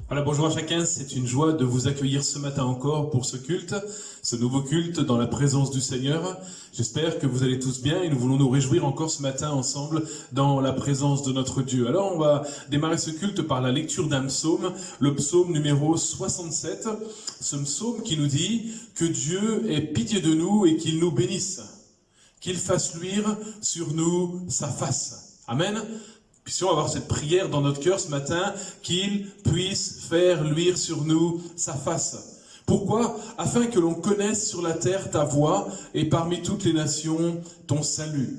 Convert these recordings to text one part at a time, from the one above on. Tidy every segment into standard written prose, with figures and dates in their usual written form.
Voilà, bonjour à chacun, c'est une joie de vous accueillir ce matin encore pour ce culte, ce nouveau culte dans la présence du Seigneur. J'espère que vous allez tous bien et nous voulons nous réjouir encore ce matin ensemble dans la présence de notre Dieu. Alors on va démarrer ce culte par la lecture d'un psaume, le psaume numéro 67, ce psaume qui nous dit que Dieu ait pitié de nous et qu'il nous bénisse, qu'il fasse luire sur nous sa face. Amen. Puissions avoir cette prière dans notre cœur ce matin, qu'il puisse faire luire sur nous sa face. Pourquoi? Afin que l'on connaisse sur la terre ta voix et parmi toutes les nations ton salut.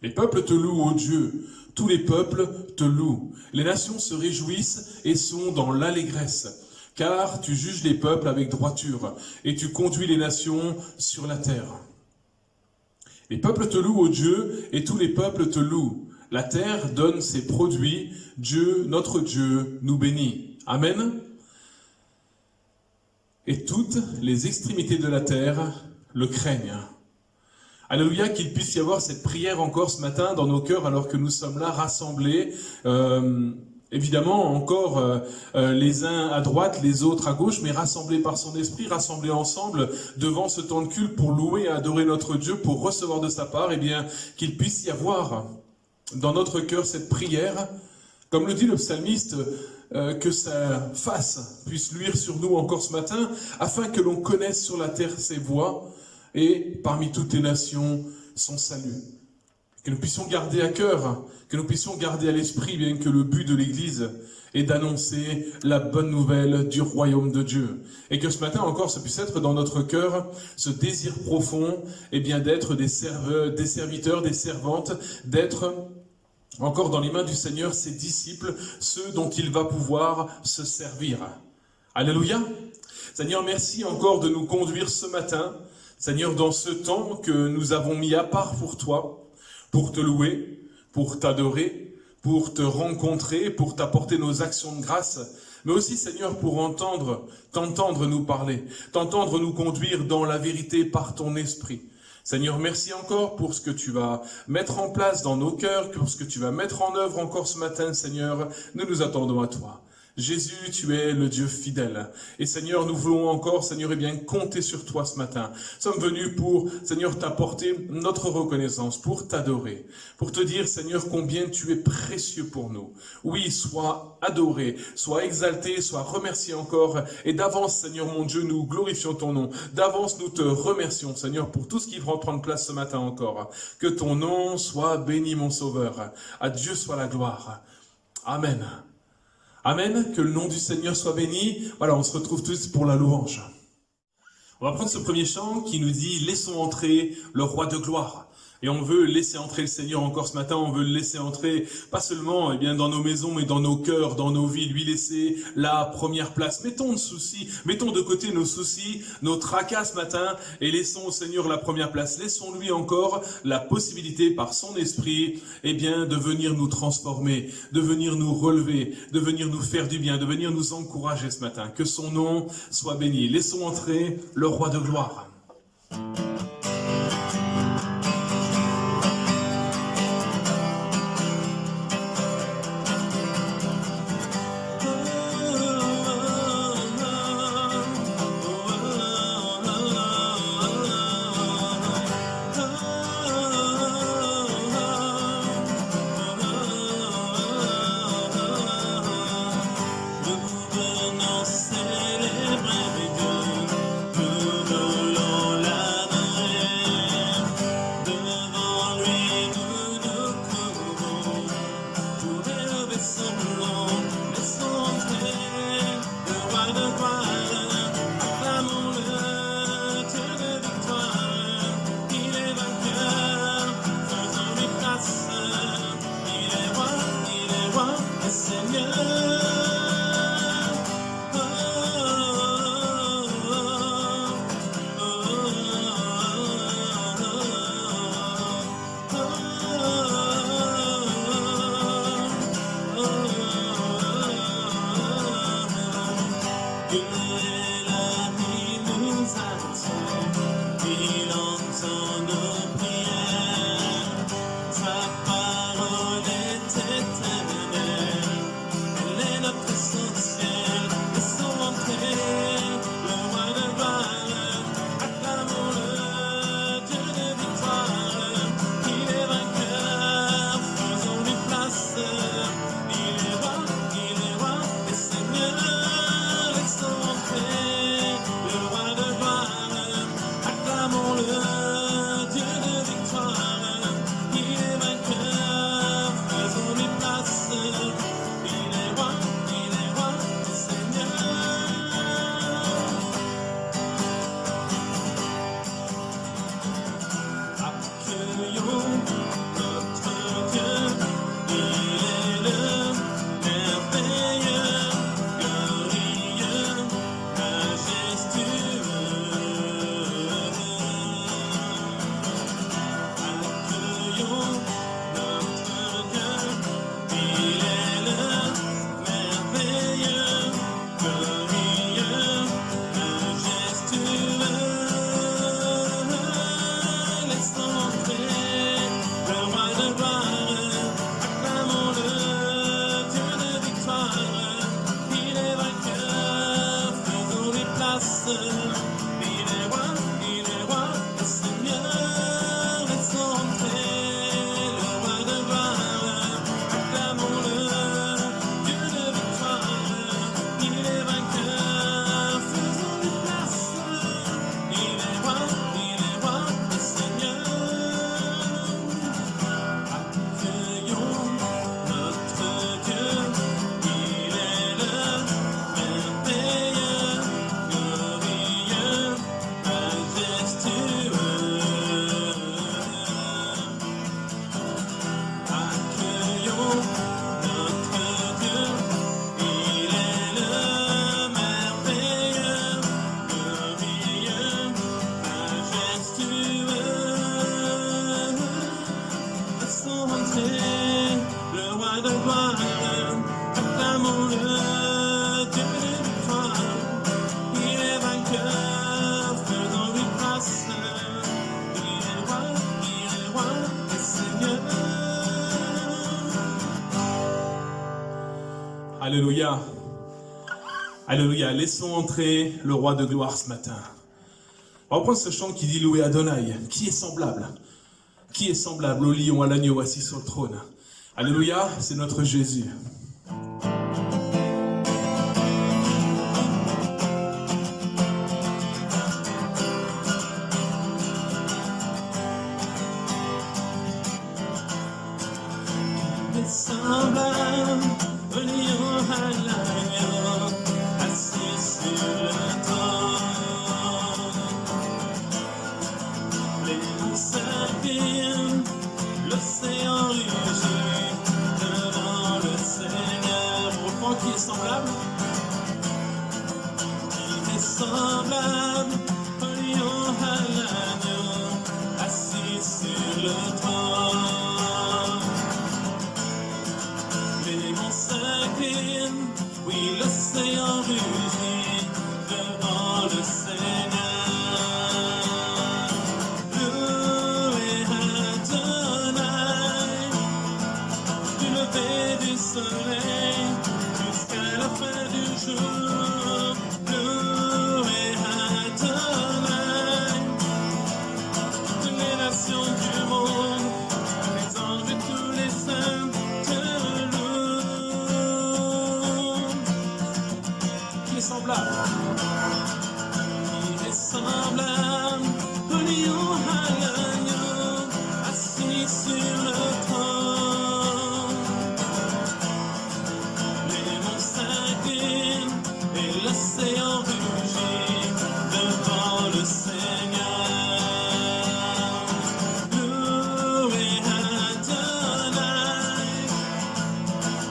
Les peuples te louent, ô Dieu, tous les peuples te louent. Les nations se réjouissent et sont dans l'allégresse, car tu juges les peuples avec droiture et tu conduis les nations sur la terre. Les peuples te louent, ô Dieu, et tous les peuples te louent. La terre donne ses produits, Dieu, notre Dieu, nous bénit. Amen. Et toutes les extrémités de la terre le craignent. Alléluia, qu'il puisse y avoir cette prière encore ce matin dans nos cœurs alors que nous sommes là rassemblés. Évidemment, encore les uns à droite, les autres à gauche, mais rassemblés par son esprit, rassemblés ensemble devant ce temps de culte pour louer et adorer notre Dieu, pour recevoir de sa part, eh bien, qu'il puisse y avoir dans notre cœur cette prière, comme le dit le psalmiste, que sa face puisse luire sur nous encore ce matin, afin que l'on connaisse sur la terre ses voies et parmi toutes les nations son salut. Que nous puissions garder à cœur, que nous puissions garder à l'esprit, bien que le but de l'Église est d'annoncer la bonne nouvelle du royaume de Dieu. Et que ce matin encore, ça puisse être dans notre cœur, ce désir profond, eh bien d'être des serviteurs, des servantes, d'être encore dans les mains du Seigneur, ses disciples, ceux dont il va pouvoir se servir. Alléluia. Seigneur, merci encore de nous conduire ce matin, Seigneur, dans ce temps que nous avons mis à part pour toi, pour te louer, pour t'adorer, pour te rencontrer, pour t'apporter nos actions de grâce, mais aussi, Seigneur, pour t'entendre nous parler, t'entendre nous conduire dans la vérité par ton esprit. Seigneur, merci encore pour ce que tu vas mettre en place dans nos cœurs, pour ce que tu vas mettre en œuvre encore ce matin, Seigneur. Nous nous attendons à toi. Jésus, tu es le Dieu fidèle. Et Seigneur, nous voulons encore, Seigneur, bien compter sur toi ce matin. Nous sommes venus pour, Seigneur, t'apporter notre reconnaissance, pour t'adorer, pour te dire, Seigneur, combien tu es précieux pour nous. Oui, sois adoré, sois exalté, sois remercié encore. Et d'avance, Seigneur mon Dieu, nous glorifions ton nom. D'avance, nous te remercions, Seigneur, pour tout ce qui va prendre place ce matin encore. Que ton nom soit béni, mon Sauveur. À Dieu soit la gloire. Amen. Amen, que le nom du Seigneur soit béni. Voilà, on se retrouve tous pour la louange. On va prendre ce premier chant qui nous dit « Laissons entrer le roi de gloire ». Et on veut laisser entrer le Seigneur encore ce matin, on veut le laisser entrer, pas seulement dans nos maisons, mais dans nos cœurs, dans nos vies, lui laisser la première place. Mettons de côté nos soucis, nos tracas ce matin, et laissons au Seigneur la première place. Laissons-lui encore la possibilité, par son esprit, de venir nous transformer, de venir nous relever, de venir nous faire du bien, de venir nous encourager ce matin. Que son nom soit béni. Laissons entrer le roi de gloire. Célébrer mes dieux, nous voulons l'adorer. Alléluia. Alléluia. Laissons entrer le roi de gloire ce matin. On va prendre ce chant qui dit louer Adonai. Qui est semblable? Qui est semblable au lion, à l'agneau assis sur le trône? Alléluia, c'est notre Jésus. Semblable au lion à l'agneau, assis sur le trône. Les monts s'affirment, l'océan rugit devant le Seigneur. On reprend qui est semblable. Qui est semblable au lion à l'agneau, assis sur le trône. Oui, l'océan rugit devant le Seigneur. Louez Adonai, du lever du soleil jusqu'à la fin du jour. Louez Adonai, toutes les nations du monde, les anges et tous les saints. Semblable. Il est semblable au lion à l'agneau, assis sur le trône. Les monts s'inclinent et l'océan rugit devant le Seigneur. Louez Adonai,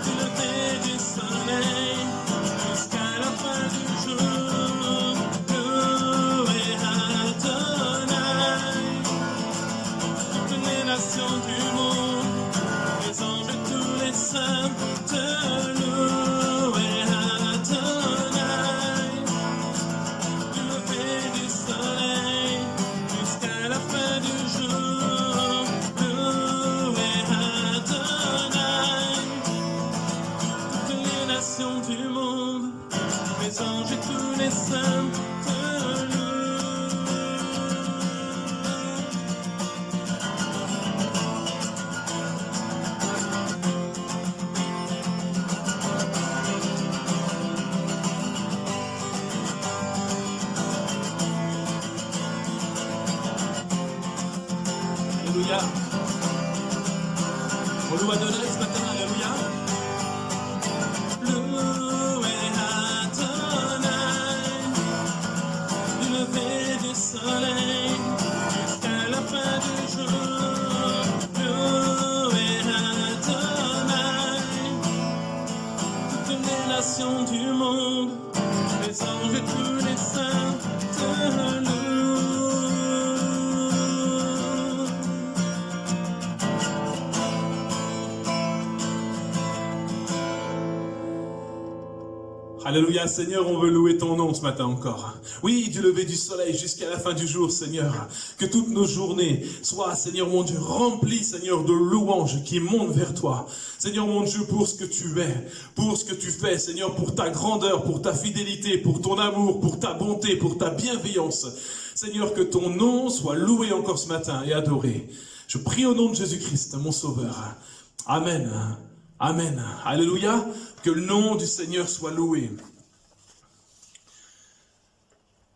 du lever du soleil jusqu'à la fin du jour. Louez Adonai, toutes les nations du monde, les anges et tous les saints te louez Adonai, du lever du soleil jusqu'à la fin du jour. Louez Adonai, toutes les nations du monde, les anges et tous les saints te louent. Alléluia. On loue Adonai ce matin. Alléluia. Louez Adonai, du lever du soleil jusqu'à la fin du jour. Louez Adonai, toutes les nations du monde, les anges et tous les saints te louent. Alléluia, Seigneur, on veut louer ton nom ce matin encore. Oui, du lever du soleil jusqu'à la fin du jour, Seigneur. Que toutes nos journées soient, Seigneur mon Dieu, remplies, Seigneur, de louanges qui montent vers toi. Seigneur mon Dieu, pour ce que tu es, pour ce que tu fais, Seigneur, pour ta grandeur, pour ta fidélité, pour ton amour, pour ta bonté, pour ta bienveillance. Seigneur, que ton nom soit loué encore ce matin et adoré. Je prie au nom de Jésus-Christ, mon Sauveur. Amen. Amen. Alléluia. Que le nom du Seigneur soit loué.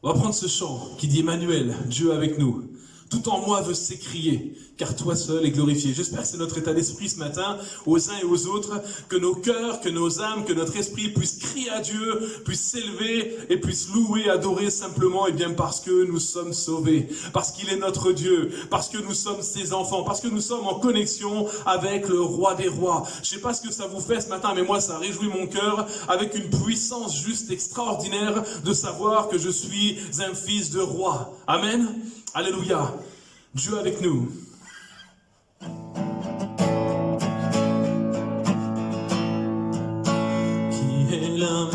On va prendre ce chant qui dit Emmanuel, Dieu avec nous. Tout en moi veut s'écrier, car toi seul est glorifié. J'espère que c'est notre état d'esprit ce matin, aux uns et aux autres, que nos cœurs, que nos âmes, que notre esprit puissent crier à Dieu, puissent s'élever et puissent louer, adorer simplement, et bien parce que nous sommes sauvés, parce qu'il est notre Dieu, parce que nous sommes ses enfants, parce que nous sommes en connexion avec le roi des rois. Je sais pas ce que ça vous fait ce matin, mais moi ça réjouit mon cœur avec une puissance juste extraordinaire de savoir que je suis un fils de roi. Amen. Alléluia. Dieu avec nous. Qui est l'homme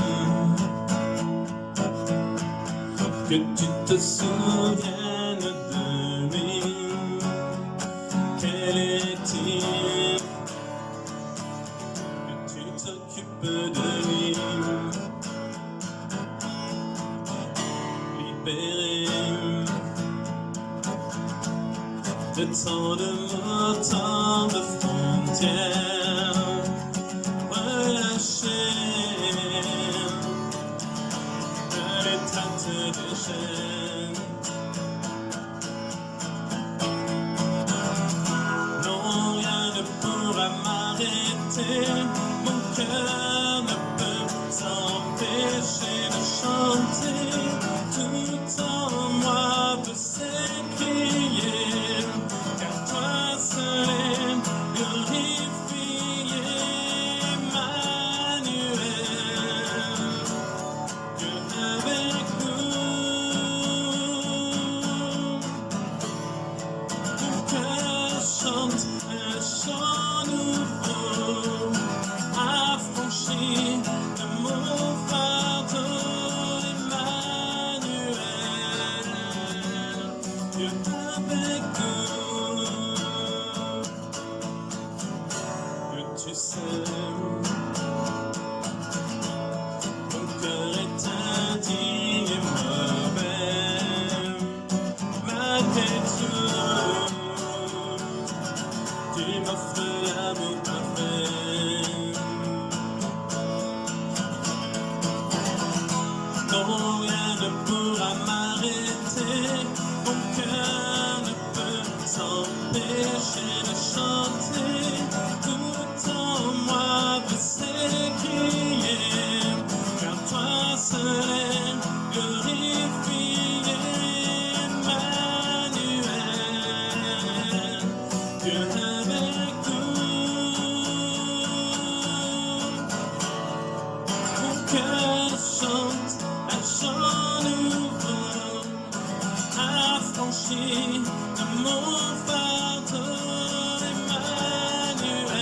que tu te souviennes de lui? Quel est-il que tu t'occupes de lui? de tant de mots, tant de frontières relâchées, de l'étreinte des chaînes. Non, rien ne pourra m'arrêter, mon cœur ne peut s'empêcher de chanter, tout en moi peut s'écrier, car toi seul est glorifié, Emmanuel, Dieu avec nous. Mon cœur chante un chant nouveau, affranchi de mon fardeau, Emmanuel, Dieu avec nous. Que tu sais, mon cœur est indigne et mauvais, malgré tout, tu m'offres l'amour parfait. Non, rien ne pourra m'arrêter, mon cœur ne peut s'empêcher de chanter, tout en moi peut s'écrier, car toi seul est glorifié, Emmanuel, Dieu avec nous. Mon cœur chante un chant nouveau, affranchi de mon fardeau, Emmanuel,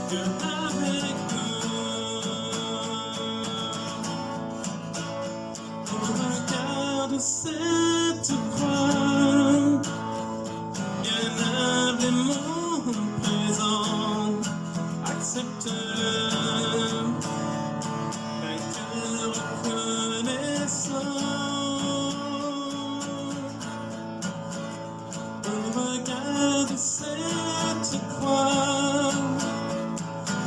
Dieu avec nous. Regarde cette croix, bien humblement présent, accepte-le, vainqueur reconnaissant. Regarde cette croix,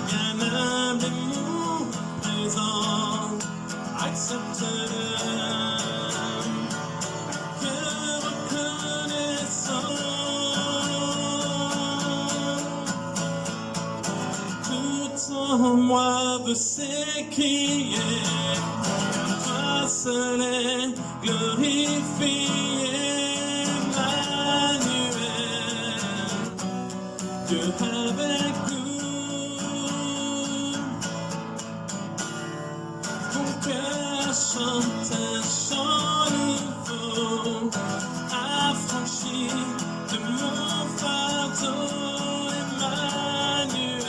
bien humblement présent, accepte-le, vainqueur reconnaissant. Tout en moi veut s'écrier, car toi seul est glorifié, Emmanuel, Dieu avec nous. Mon cœur chante un chant nouveau, affranchi de mon fardeau, Emmanuel,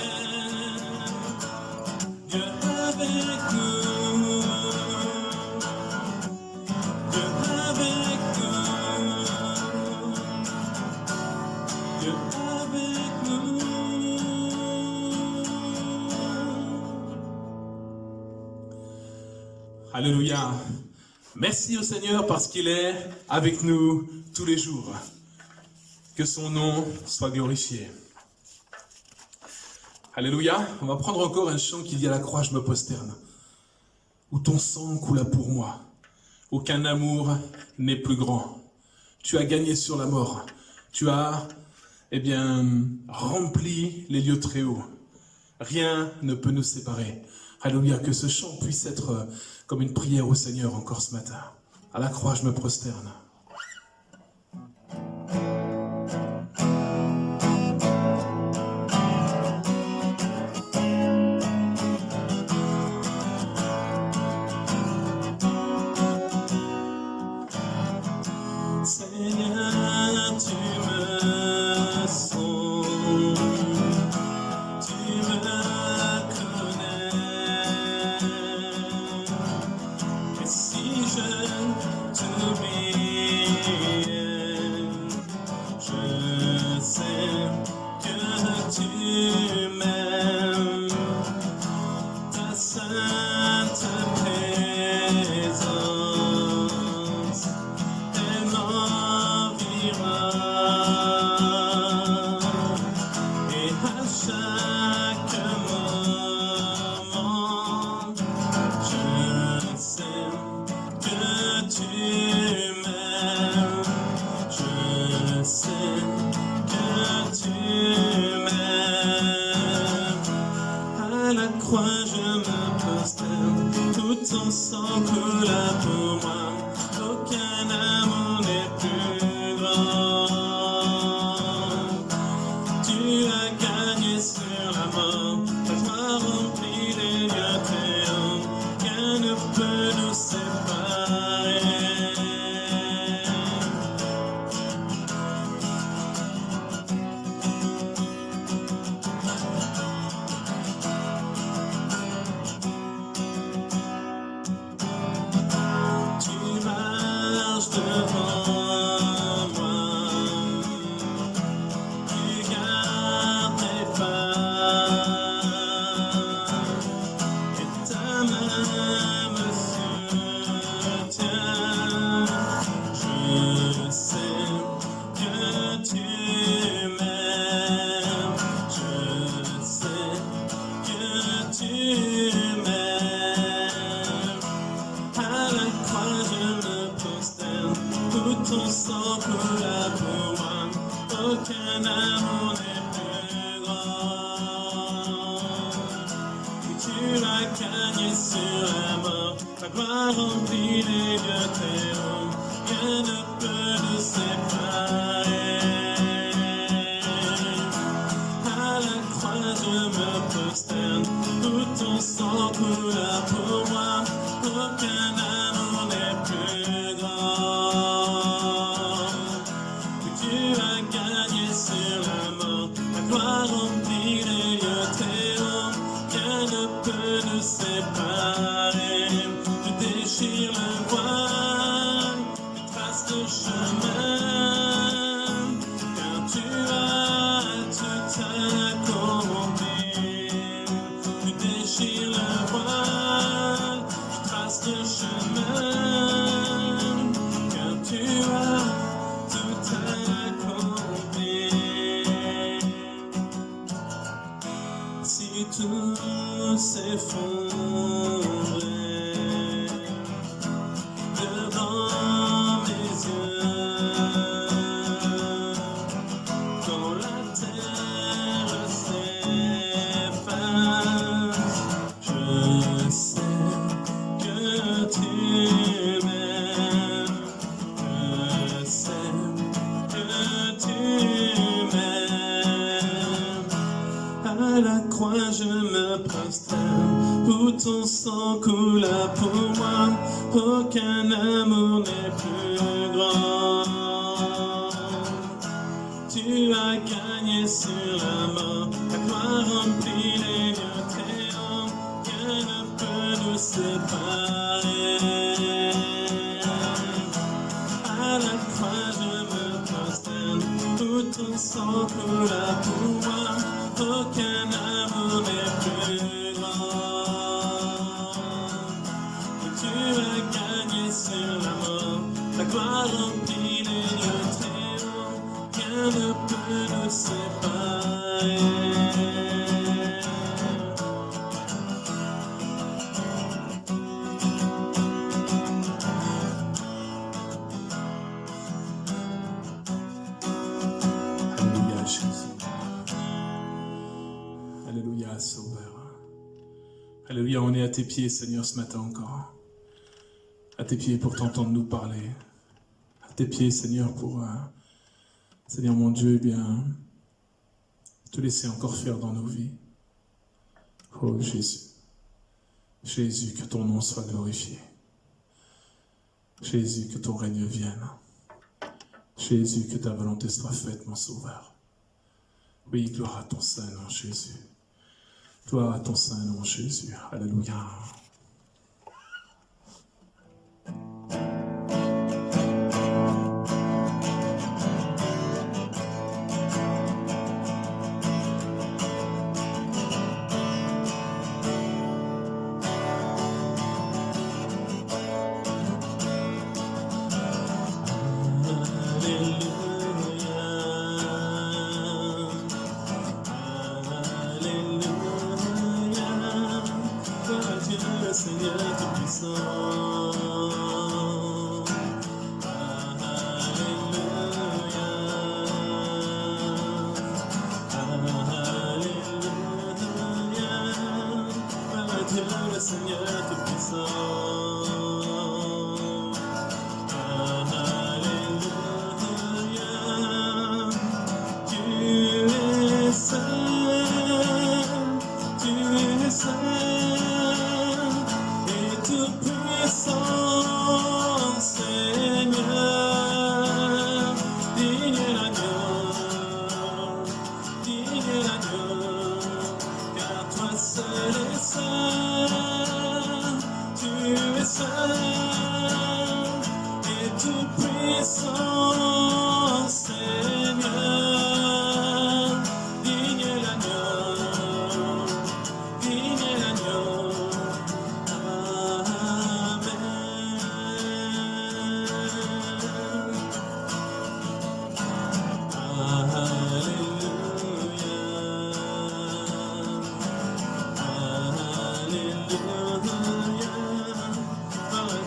Dieu avec nous, Dieu avec nous, Dieu avec nous. Alléluia. Merci au Seigneur parce qu'il est avec nous tous les jours. Que son nom soit glorifié. Alléluia. On va prendre encore un chant qui dit à la croix, je me prosterne. Où ton sang coula pour moi. Aucun amour n'est plus grand. Tu as gagné sur la mort. Tu as, rempli les lieux très hauts. Rien ne peut nous séparer. Alléluia, que ce chant puisse être comme une prière au Seigneur encore ce matin. À la croix, je me prosterne. Seigneur, tu me sondes, tu me connais, et si je t'oublie, Et à chaque moment, je sais que tu m'aimes. Je sais que tu m'aimes. À la croix, je me prosterne, tout ton sang coula pour moi. Aucun amour n'est plus grand. Tu as gagné sur la mort, ta joie remplit les lieux très hauts. Rien ne peut nous séparer. Tu marches devant moi, tu gardes mes pas, et ta main me soutient. Je sais que tu m'aimes, je sais que tu m'aimes. À la croix, je me prosterne, tout ton sang coula pour moi. Aucun amour n'est plus grand. Et tu l'as gagné sur la mort, ta gloire remplit les lieux très hauts. Rien ne peut nous séparer. À la croix, je me prosterne, tout ton sang coula pour moi. Aucun amour n'est plus grand. Que tu as gagné sur la mort, ta gloire remplit les lieux très hauts. Rien ne peut nous séparer. Tu déchires le voile, tu traces le chemin, car tu as tout accompli. Tu déchires le voile, tu traces le chemin, car tu as tout accompli. Si tout s'effondrait devant mes yeux, quand la terre s'efface, je sais que tu m'aimes. Je sais que tu m'aimes. À la croix, je me prosterne, tout ton sang coula pour moi. Aucun amour n'est plus grand. Tu as gagné sur la mort, ta gloire remplit les lieux très hauts. Rien ne peut nous séparer. À la croix, je me prosterne, tout ton sang coula pour moi. Aucun amour n'est plus grand. Et tu as gagné sur la mort, ta gloire remplit les lieux très hauts. Rien ne peut nous séparer. Alléluia, Jésus. Alléluia, Sauveur. Alléluia, on est à tes pieds, Seigneur, ce matin encore. À tes pieds pour t'entendre nous parler. À tes pieds, Seigneur, pour, Seigneur mon Dieu, eh bien, te laisser encore faire dans nos vies. Oh Jésus. Jésus, que ton nom soit glorifié. Jésus, que ton règne vienne. Jésus, que ta volonté soit faite, mon Sauveur. Oui, gloire à ton saint nom, Jésus. Gloire à ton saint nom, Jésus. Alléluia.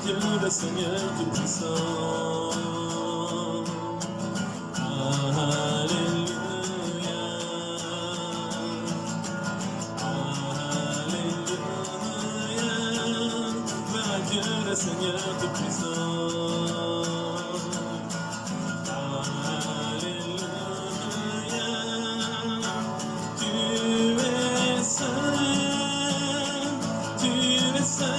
Dieu le Seigneur Tout-Puissant. Alléluia. Alléluia. Gloire à Dieu le Seigneur Tout-Puissant. Alléluia. Tu es saint, tu es saint.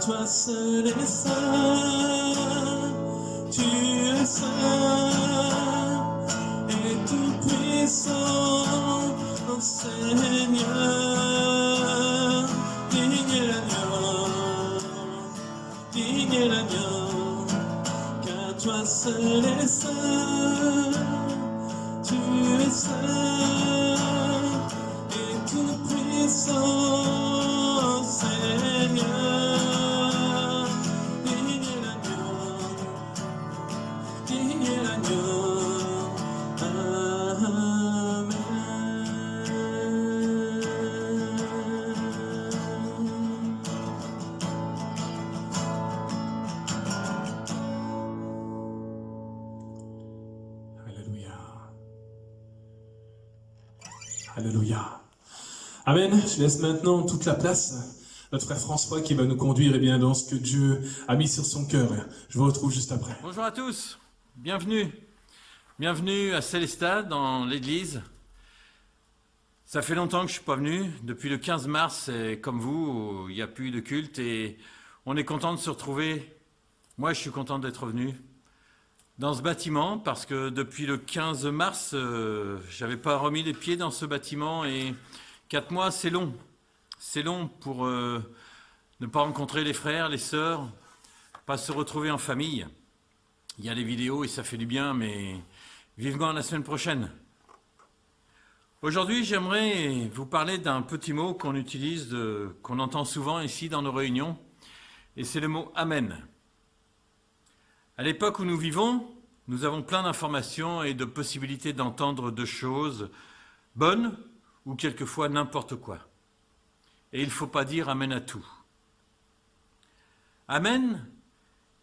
Toi seul est saint, tu es saint et tout puissant, oh Seigneur, digne l'agneau, car toi seul est saint, tu es saint et tout puissant, oh Seigneur. Alléluia. Amen. Je laisse maintenant toute la place. Notre frère François qui va nous conduire bien, dans ce que Dieu a mis sur son cœur. Je vous retrouve juste après. Bonjour à tous. Bienvenue. Bienvenue à Célestat, dans l'église. Ça fait longtemps que je ne suis pas venu. Depuis le 15 mars, comme vous, il n'y a plus de culte et on est content de se retrouver. Moi, je suis content d'être venu dans ce bâtiment parce que depuis le 15 mars, je n'avais pas remis les pieds dans ce bâtiment et 4 mois, c'est long. C'est long pour ne pas rencontrer les frères, les sœurs, pas se retrouver en famille. Il y a les vidéos et ça fait du bien, mais vivement la semaine prochaine. Aujourd'hui, j'aimerais vous parler d'un petit mot qu'on utilise, qu'on entend souvent ici dans nos réunions, et c'est le mot « Amen ». À l'époque où nous vivons, nous avons plein d'informations et de possibilités d'entendre de choses bonnes ou quelquefois n'importe quoi. Et il ne faut pas dire « Amen » à tout. « Amen »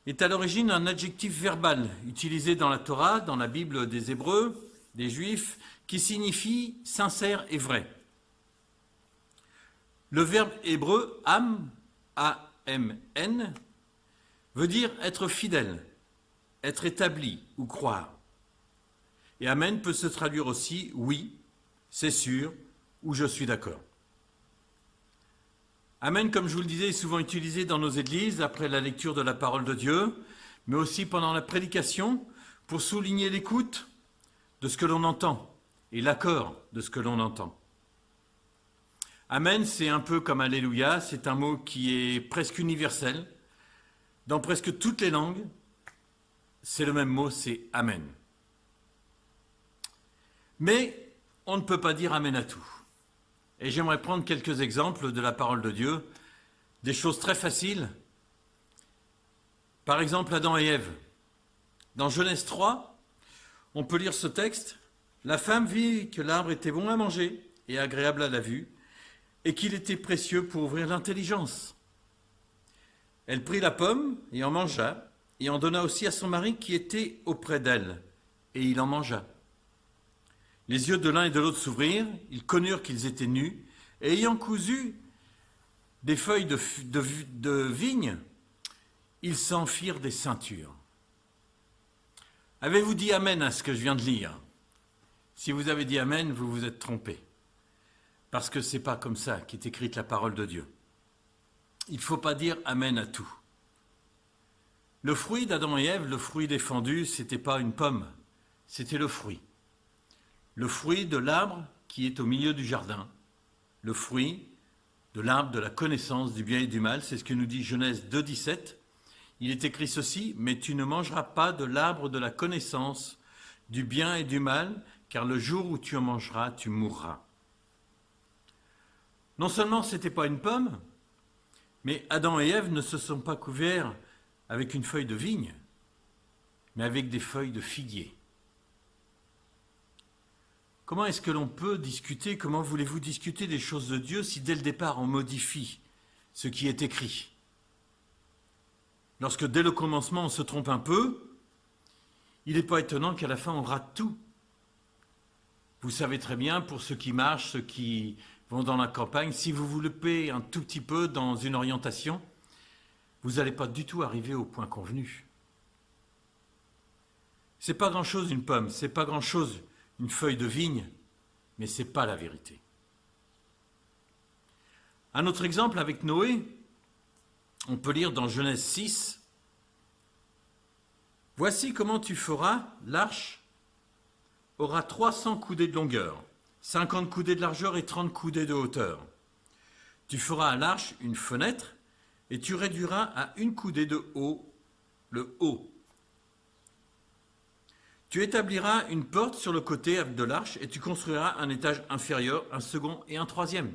est à l'origine un adjectif verbal utilisé dans la Torah, dans la Bible des Hébreux, des Juifs, qui signifie « sincère et vrai ». Le verbe hébreu « am » A-M-N, veut dire être fidèle, être établi ou croire. Et Amen peut se traduire aussi oui, c'est sûr ou je suis d'accord. Amen, comme je vous le disais, est souvent utilisé dans nos églises après la lecture de la parole de Dieu, mais aussi pendant la prédication pour souligner l'écoute de ce que l'on entend et l'accord de ce que l'on entend. Amen, c'est un peu comme Alléluia, c'est un mot qui est presque universel. Dans presque toutes les langues, c'est le même mot, c'est Amen. Mais on ne peut pas dire Amen à tout. Et j'aimerais prendre quelques exemples de la parole de Dieu, des choses très faciles. Par exemple, Adam et Ève. Dans Genèse 3, on peut lire ce texte. « La femme vit que l'arbre était bon à manger et agréable à la vue, et qu'il était précieux pour ouvrir l'intelligence. Elle prit la pomme et en mangea, et en donna aussi à son mari qui était auprès d'elle, et il en mangea. Les yeux de l'un et de l'autre s'ouvrirent, ils connurent qu'ils étaient nus, et ayant cousu des feuilles de vigne, ils s'en firent des ceintures. » Avez-vous dit Amen à ce que je viens de lire? Si vous avez dit Amen, vous vous êtes trompé. Parce que ce n'est pas comme ça qu'est écrite la parole de Dieu. Il ne faut pas dire Amen à tout. Le fruit d'Adam et Ève, le fruit défendu, ce n'était pas une pomme, c'était le fruit. le fruit de l'arbre qui est au milieu du jardin, le fruit de l'arbre de la connaissance du bien et du mal, c'est ce que nous dit Genèse 2, 17. Il est écrit ceci, « Mais tu ne mangeras pas de l'arbre de la connaissance du bien et du mal, car le jour où tu en mangeras, tu mourras. » Non seulement ce n'était pas une pomme, mais Adam et Ève ne se sont pas couverts avec une feuille de vigne, mais avec des feuilles de figuier. Comment est-ce que l'on peut discuter, comment voulez-vous discuter des choses de Dieu si dès le départ on modifie ce qui est écrit? Lorsque dès le commencement on se trompe un peu, il n'est pas étonnant qu'à la fin on rate tout. Vous savez très bien, pour ceux qui marchent, ceux qui vont dans la campagne, si vous vous loupez un tout petit peu dans une orientation, vous n'allez pas du tout arriver au point convenu. C'est pas grand-chose une pomme, c'est pas grand-chose une feuille de vigne, mais ce n'est pas la vérité. Un autre exemple avec Noé, on peut lire dans Genèse 6, « Voici comment tu feras, l'arche aura 300 coudées de longueur, 50 coudées de largeur et 30 coudées de hauteur. Tu feras à l'arche une fenêtre et tu réduiras à 1 coudée de haut le haut. Tu établiras une porte sur le côté de l'arche et tu construiras un étage inférieur, un second et un troisième. »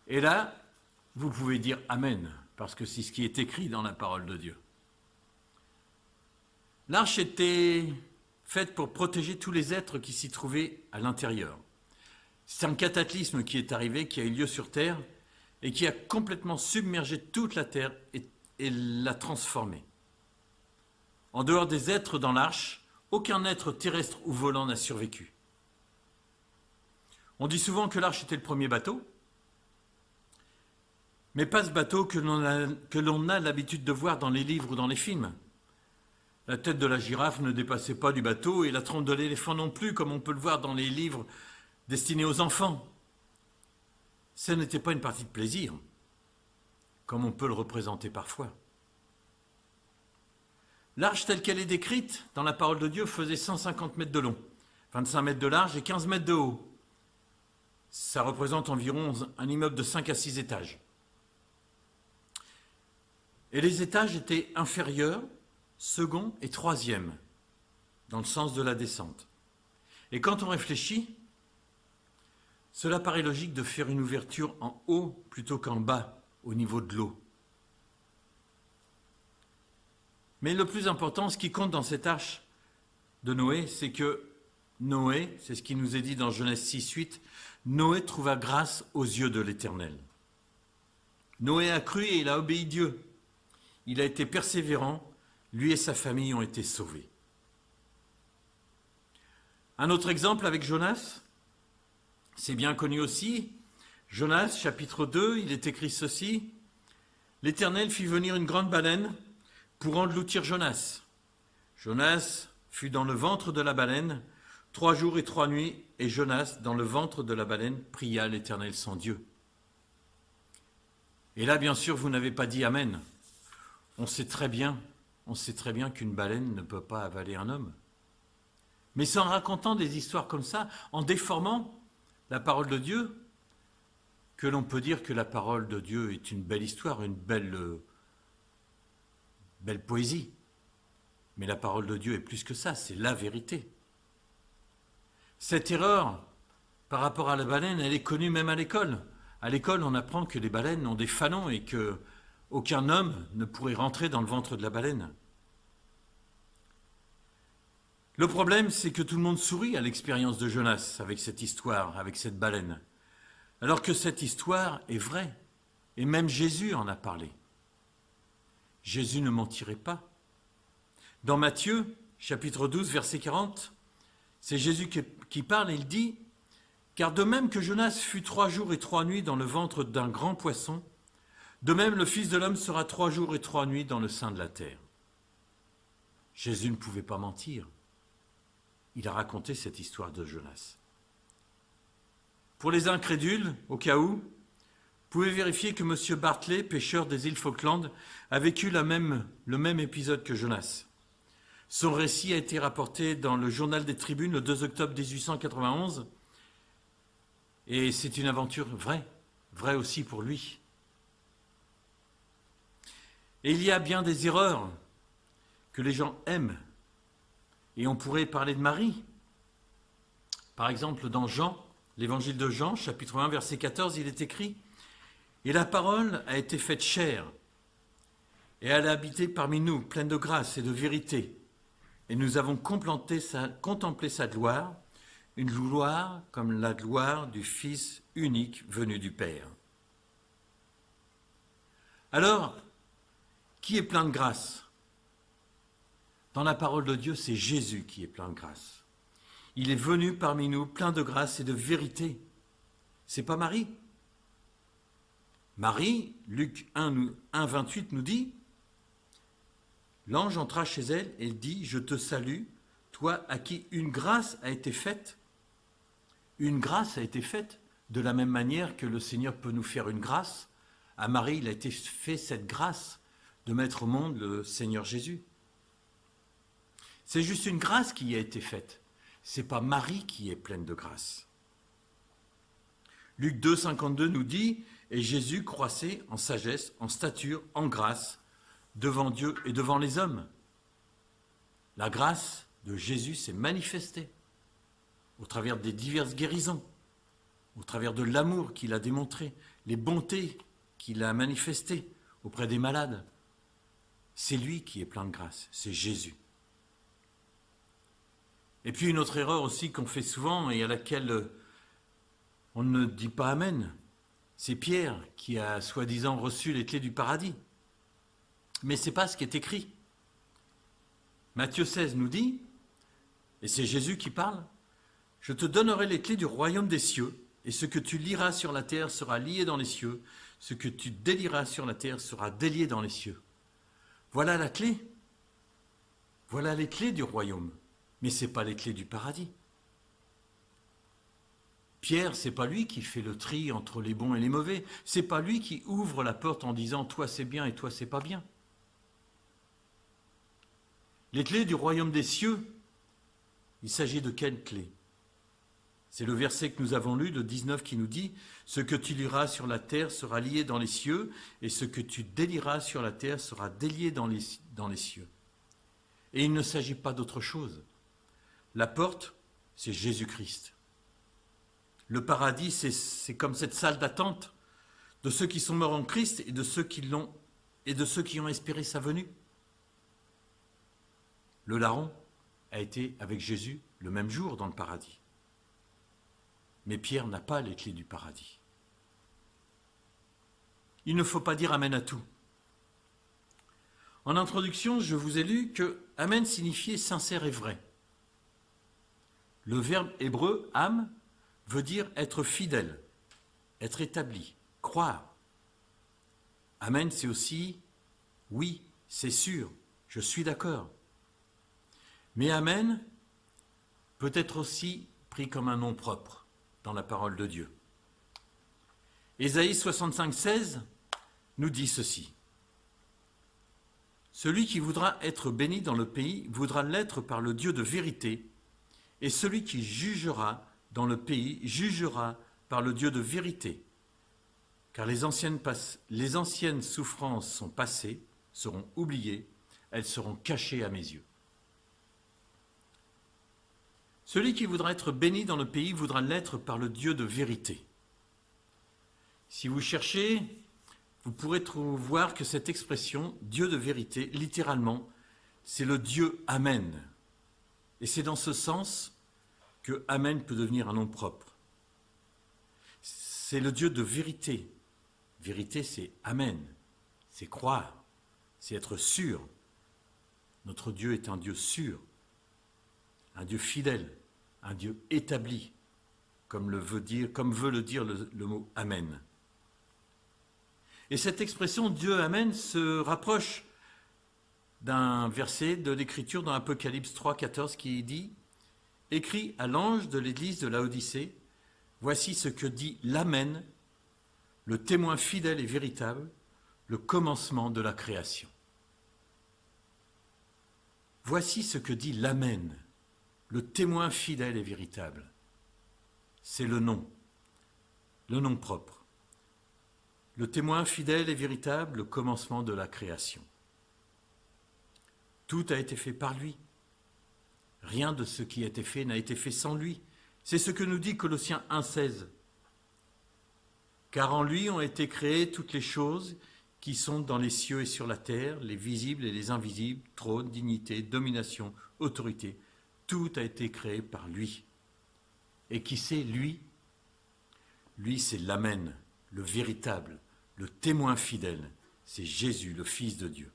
Et là, vous pouvez dire Amen, parce que c'est ce qui est écrit dans la parole de Dieu. L'arche était faite pour protéger tous les êtres qui s'y trouvaient à l'intérieur. C'est un cataclysme qui est arrivé, qui a eu lieu sur Terre et qui a complètement submergé toute la Terre et l'a transformée. En dehors des êtres dans l'arche, aucun être terrestre ou volant n'a survécu. On dit souvent que l'arche était le premier bateau, mais pas ce bateau que l'on a l'habitude de voir dans les livres ou dans les films. La tête de la girafe ne dépassait pas du bateau et la trompe de l'éléphant non plus, comme on peut le voir dans les livres destinés aux enfants. Ce n'était pas une partie de plaisir, comme on peut le représenter parfois. L'arche telle qu'elle est décrite dans la parole de Dieu faisait 150 mètres de long, 25 mètres de large et 15 mètres de haut. Ça représente environ un immeuble de 5 à 6 étages. Et les étages étaient inférieurs, second et troisième, dans le sens de la descente. Et quand on réfléchit, cela paraît logique de faire une ouverture en haut plutôt qu'en bas, au niveau de l'eau. Mais le plus important, ce qui compte dans cette arche de Noé, c'est que Noé, c'est ce qui nous est dit dans Genèse 6, 8, Noé trouva grâce aux yeux de l'Éternel. Noé a cru et il a obéi Dieu. Il a été persévérant, lui et sa famille ont été sauvés. Un autre exemple avec Jonas, c'est bien connu aussi. Jonas, chapitre 2, il est écrit ceci. « L'Éternel fit venir une grande baleine pour engloutir Jonas. Jonas fut dans le ventre de la baleine 3 jours et 3 nuits, et Jonas, dans le ventre de la baleine, pria l'Éternel son Dieu. » Et là, bien sûr, vous n'avez pas dit Amen. On sait très bien qu'une baleine ne peut pas avaler un homme. Mais c'est en racontant des histoires comme ça, en déformant la parole de Dieu, que l'on peut dire que la parole de Dieu est une belle histoire, une belle poésie. Mais la parole de Dieu est plus que ça, c'est la vérité. Cette erreur par rapport à la baleine, elle est connue même à l'école. À l'école, on apprend que les baleines ont des fanons et qu'aucun homme ne pourrait rentrer dans le ventre de la baleine. Le problème, c'est que tout le monde sourit à l'expérience de Jonas avec cette histoire, avec cette baleine. Alors que cette histoire est vraie. Et même Jésus en a parlé. Jésus ne mentirait pas. Dans Matthieu, chapitre 12, verset 40, c'est Jésus qui parle et il dit « Car de même que Jonas fut 3 jours et 3 nuits dans le ventre d'un grand poisson, de même le Fils de l'homme sera 3 jours et 3 nuits dans le sein de la terre. » Jésus ne pouvait pas mentir. Il a raconté cette histoire de Jonas. Pour les incrédules, au cas où, vous pouvez vérifier que M. Bartley, pêcheur des îles Falkland, a vécu le même épisode que Jonas. Son récit a été rapporté dans le Journal des Tribunes le 2 octobre 1891 et c'est une aventure vraie aussi pour lui. Et il y a bien des erreurs que les gens aiment et on pourrait parler de Marie. Par exemple, dans Jean, l'évangile de Jean, chapitre 1, verset 14, il est écrit « Et la parole a été faite chair, et elle a habité parmi nous, pleine de grâce et de vérité. Et nous avons contemplé sa gloire, une gloire comme la gloire du Fils unique venu du Père. » Alors, qui est plein de grâce? Dans la parole de Dieu, c'est Jésus qui est plein de grâce. Il est venu parmi nous plein de grâce et de vérité. C'est pas Marie. Marie, Luc 1, 28 nous dit, l'ange entra chez elle et dit, je te salue, toi à qui une grâce a été faite. Une grâce a été faite de la même manière que le Seigneur peut nous faire une grâce. À Marie, il a été fait cette grâce de mettre au monde le Seigneur Jésus. C'est juste une grâce qui a été faite. C'est pas Marie qui est pleine de grâce. Luc 2, 52 nous dit, et Jésus croissait en sagesse, en stature, en grâce, devant Dieu et devant les hommes. La grâce de Jésus s'est manifestée au travers des diverses guérisons, au travers de l'amour qu'il a démontré, les bontés qu'il a manifestées auprès des malades. C'est lui qui est plein de grâce, c'est Jésus. Et puis une autre erreur aussi qu'on fait souvent et à laquelle on ne dit pas Amen, c'est Pierre qui a soi-disant reçu les clés du paradis. Mais ce n'est pas ce qui est écrit. Matthieu 16 nous dit, et c'est Jésus qui parle, « Je te donnerai les clés du royaume des cieux, et ce que tu liras sur la terre sera lié dans les cieux, ce que tu délieras sur la terre sera délié dans les cieux. » Voilà la clé. Voilà les clés du royaume, mais ce n'est pas les clés du paradis. Pierre, ce n'est pas lui qui fait le tri entre les bons et les mauvais. Ce n'est pas lui qui ouvre la porte en disant « toi c'est bien et toi c'est pas bien ». Les clés du royaume des cieux, il s'agit de quelles clés? C'est le verset que nous avons lu, le 19, qui nous dit « Ce que tu lieras sur la terre sera lié dans les cieux, et ce que tu délieras sur la terre sera délié dans les cieux. » Et il ne s'agit pas d'autre chose. La porte, c'est Jésus-Christ. Le paradis, c'est comme cette salle d'attente de ceux qui sont morts en Christ et de ceux qui ont espéré sa venue. Le larron a été avec Jésus le même jour dans le paradis. Mais Pierre n'a pas les clés du paradis. Il ne faut pas dire Amen à tout. En introduction, je vous ai lu que Amen signifiait sincère et vrai. Le verbe hébreu am veut dire être fidèle, être établi, croire. Amen, c'est aussi oui, c'est sûr, je suis d'accord. Mais Amen peut être aussi pris comme un nom propre dans la parole de Dieu. Ésaïe 65, 16 nous dit ceci. Celui qui voudra être béni dans le pays voudra l'être par le Dieu de vérité, et celui qui jugera dans le pays jugera par le Dieu de vérité. Car les anciennes souffrances sont passées, seront oubliées, elles seront cachées à mes yeux. Celui qui voudra être béni dans le pays voudra l'être par le Dieu de vérité. Si vous cherchez, vous pourrez voir que cette expression, Dieu de vérité, littéralement, c'est le Dieu Amen. Et c'est dans ce sens que Amen peut devenir un nom propre. C'est le Dieu de vérité. Vérité, c'est Amen. C'est croire. C'est être sûr. Notre Dieu est un Dieu sûr. Un Dieu fidèle. Un Dieu établi. Comme veut le dire le mot Amen. Et cette expression Dieu Amen se rapproche d'un verset de l'Écriture dans Apocalypse 3, 14 qui dit « Écrit à l'ange de l'église de Laodicée, voici ce que dit l'Amen, le témoin fidèle et véritable, le commencement de la création. » Voici ce que dit l'Amen, le témoin fidèle et véritable. C'est le nom propre. Le témoin fidèle et véritable, le commencement de la création. Tout a été fait par lui. Rien de ce qui a été fait n'a été fait sans lui. C'est ce que nous dit Colossiens 1,16. Car en lui ont été créées toutes les choses qui sont dans les cieux et sur la terre, les visibles et les invisibles, trône, dignité, domination, autorité. Tout a été créé par lui. Et qui c'est lui? Lui, c'est l'Amen, le véritable, le témoin fidèle. C'est Jésus, le Fils de Dieu.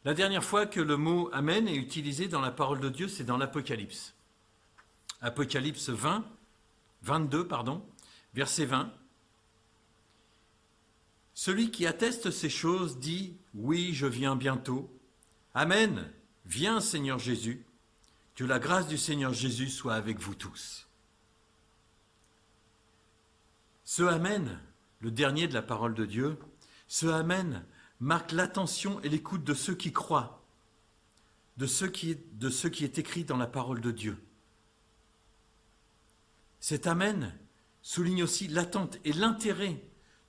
La dernière fois que le mot Amen est utilisé dans la parole de Dieu, c'est dans l'Apocalypse. Apocalypse 22, verset 20. Celui qui atteste ces choses dit « Oui, je viens bientôt. Amen. Viens, Seigneur Jésus. Que la grâce du Seigneur Jésus soit avec vous tous. » Ce Amen, le dernier de la parole de Dieu, ce Amen marque l'attention et l'écoute de ceux qui croient, de ce qui est écrit dans la parole de Dieu. Cet Amen souligne aussi l'attente et l'intérêt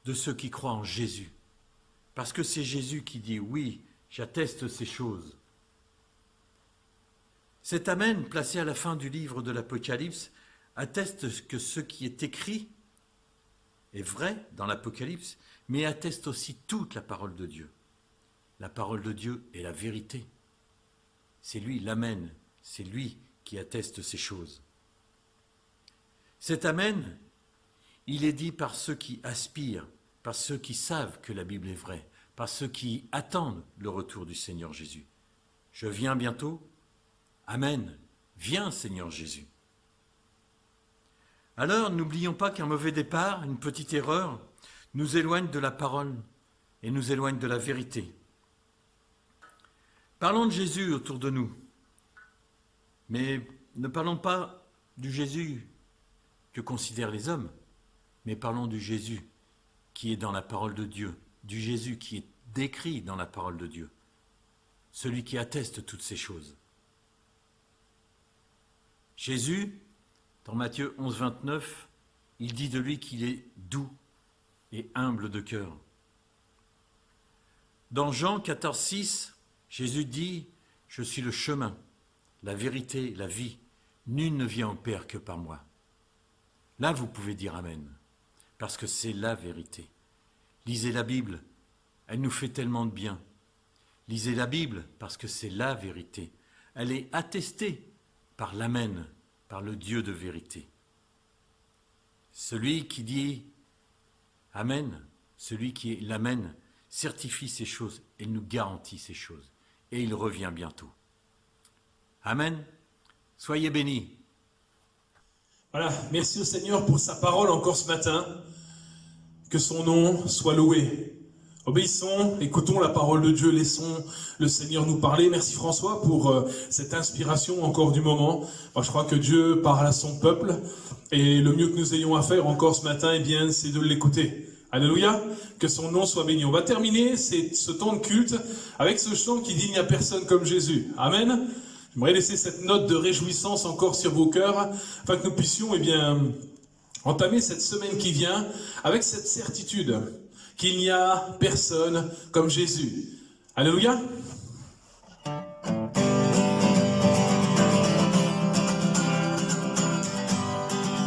de ceux qui croient en Jésus, parce que c'est Jésus qui dit « Oui, j'atteste ces choses ». Cet Amen, placé à la fin du livre de l'Apocalypse, atteste que ce qui est écrit est vrai dans l'Apocalypse, mais atteste aussi toute la parole de Dieu. La parole de Dieu est la vérité. C'est lui l'Amen, c'est lui qui atteste ces choses. Cet Amen, il est dit par ceux qui aspirent, par ceux qui savent que la Bible est vraie, par ceux qui attendent le retour du Seigneur Jésus. Je viens bientôt. Amen. Viens, Seigneur Jésus. Alors, n'oublions pas qu'un mauvais départ, une petite erreur, nous éloigne de la parole et nous éloigne de la vérité. Parlons de Jésus autour de nous, mais ne parlons pas du Jésus que considèrent les hommes, mais parlons du Jésus qui est dans la parole de Dieu, du Jésus qui est décrit dans la parole de Dieu, celui qui atteste toutes ces choses. Jésus, dans Matthieu 11, 29, il dit de lui qu'il est doux et humble de cœur. Dans Jean 14, 6, Jésus dit « Je suis le chemin, la vérité, la vie. Nul ne vient au Père que par moi. » Là, vous pouvez dire Amen, parce que c'est la vérité. Lisez la Bible, elle nous fait tellement de bien. Lisez la Bible, parce que c'est la vérité. Elle est attestée par l'Amen, par le Dieu de vérité. Celui qui dit Amen, celui qui est l'Amen, certifie ces choses et nous garantit ces choses. Et il revient bientôt. Amen. Soyez bénis. Voilà, merci au Seigneur pour sa parole encore ce matin. Que son nom soit loué. Obéissons, écoutons la parole de Dieu, laissons le Seigneur nous parler. Merci François pour cette inspiration encore du moment. Moi, je crois que Dieu parle à son peuple et le mieux que nous ayons à faire encore ce matin, eh bien, c'est de l'écouter. Alléluia, que son nom soit béni. On va terminer ce temps de culte avec ce chant qui dit « Il n'y a personne comme Jésus ». Amen. J'aimerais laisser cette note de réjouissance encore sur vos cœurs afin que nous puissions eh bien, entamer cette semaine qui vient avec cette certitude qu'il n'y a personne comme Jésus. Alléluia.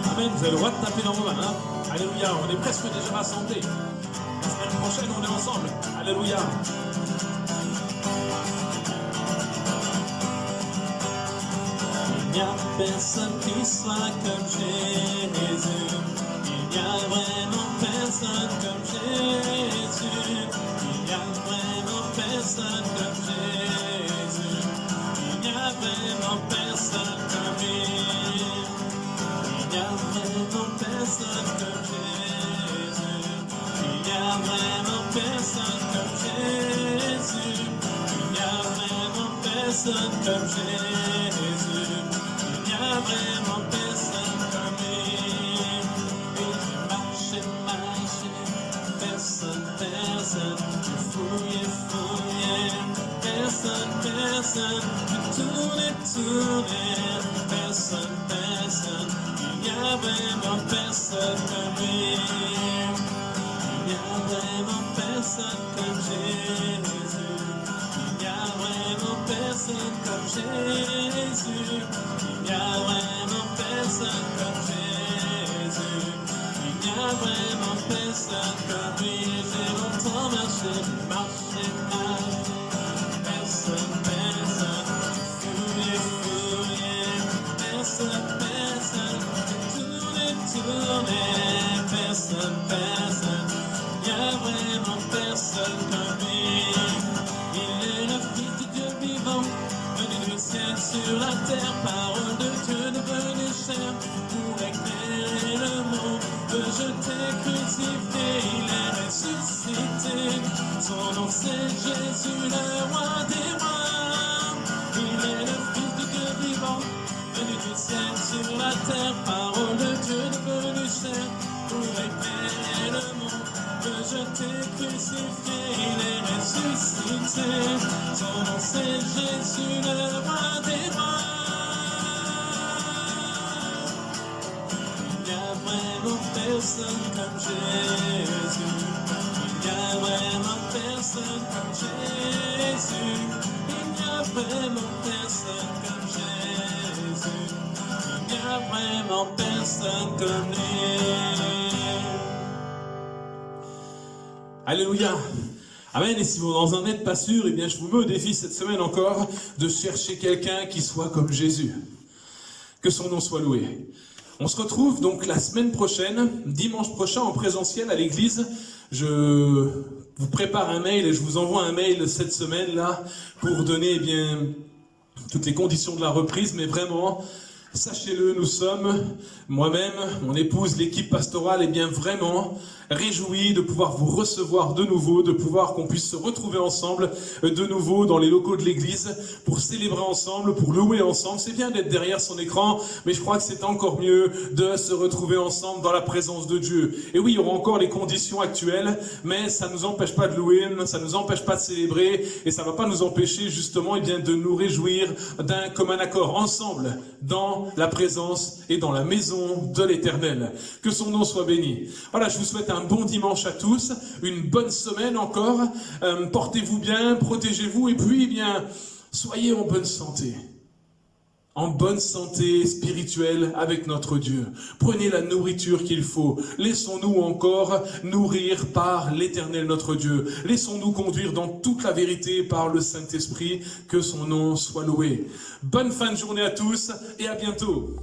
Amen, vous avez le droit de taper dans vos mains. Hein? Alléluia, on est presque déjà rassemblés. La semaine prochaine, on est ensemble. Alléluia. Il n'y a personne qui soit comme Jésus. Il n'y a vraiment personne comme Jésus. Il n'y a vraiment personne comme Jésus. Il n'y a vraiment personne comme lui. Il n'y a vraiment personne comme Jésus. Il n'y a vraiment personne comme Jésus. Il n'y a vraiment personne comme Jésus. Il n'y a vraiment personne comme lui. Et j'ai marché, personne, j'ai fouillé, personne, je tourne et tourne, personne, personne, il n'y a vraiment personne comme lui. Il n'y a vraiment personne comme Jésus. Il n'y a vraiment personne comme Jésus. Il n'y a vraiment personne comme Jésus. Il n'y a vraiment personne comme lui. J'ai longtemps marché, personne, personne, fouillé, personne, personne, tourné, personne, personne, il n'y a vraiment personne comme lui. Il est le Fils du Dieu vivant, venu du ciel sur la terre, parole de Dieu devenue chair, pour éclairer le monde. Je t'ai crucifié, il est ressuscité, son nom c'est Jésus, le roi des rois. Il est le Fils du Dieu vivant, venu du ciel sur la terre, parole de Dieu devenue chair, pour éclairer le monde. Je t'ai crucifié, il est ressuscité, son nom c'est Jésus, le roi des rois. Il n'y a vraiment personne comme Jésus. Il n'y a vraiment personne comme Jésus. Il n'y a vraiment personne comme Jésus. Il n'y a vraiment personne comme lui. Alléluia. Amen. Et si vous n'en êtes pas sûr, eh bien, je vous mets au défi cette semaine encore de chercher quelqu'un qui soit comme Jésus. Que son nom soit loué. On se retrouve donc la semaine prochaine, dimanche prochain en présentiel à l'église. Je vous prépare un mail et je vous envoie un mail cette semaine-là pour donner bien toutes les conditions de la reprise. Mais vraiment, sachez-le, nous sommes, moi-même, mon épouse, l'équipe pastorale, et bien vraiment réjouis de pouvoir vous recevoir de nouveau, de pouvoir qu'on puisse se retrouver ensemble de nouveau dans les locaux de l'église pour célébrer ensemble, pour louer ensemble. C'est bien d'être derrière son écran, mais je crois que c'est encore mieux de se retrouver ensemble dans la présence de Dieu. Et oui, il y aura encore les conditions actuelles, mais ça ne nous empêche pas de louer, ça ne nous empêche pas de célébrer, et ça ne va pas nous empêcher justement eh bien, de nous réjouir d'un commun accord ensemble dans la présence et dans la maison de l'Éternel. Que son nom soit béni. Voilà, je vous souhaite un bon dimanche à tous, une bonne semaine encore. Portez-vous bien, protégez-vous et puis, eh bien, soyez en bonne santé. En bonne santé spirituelle avec notre Dieu. Prenez la nourriture qu'il faut. Laissons-nous encore nourrir par l'Éternel notre Dieu. Laissons-nous conduire dans toute la vérité par le Saint-Esprit. Que son nom soit loué. Bonne fin de journée à tous et à bientôt.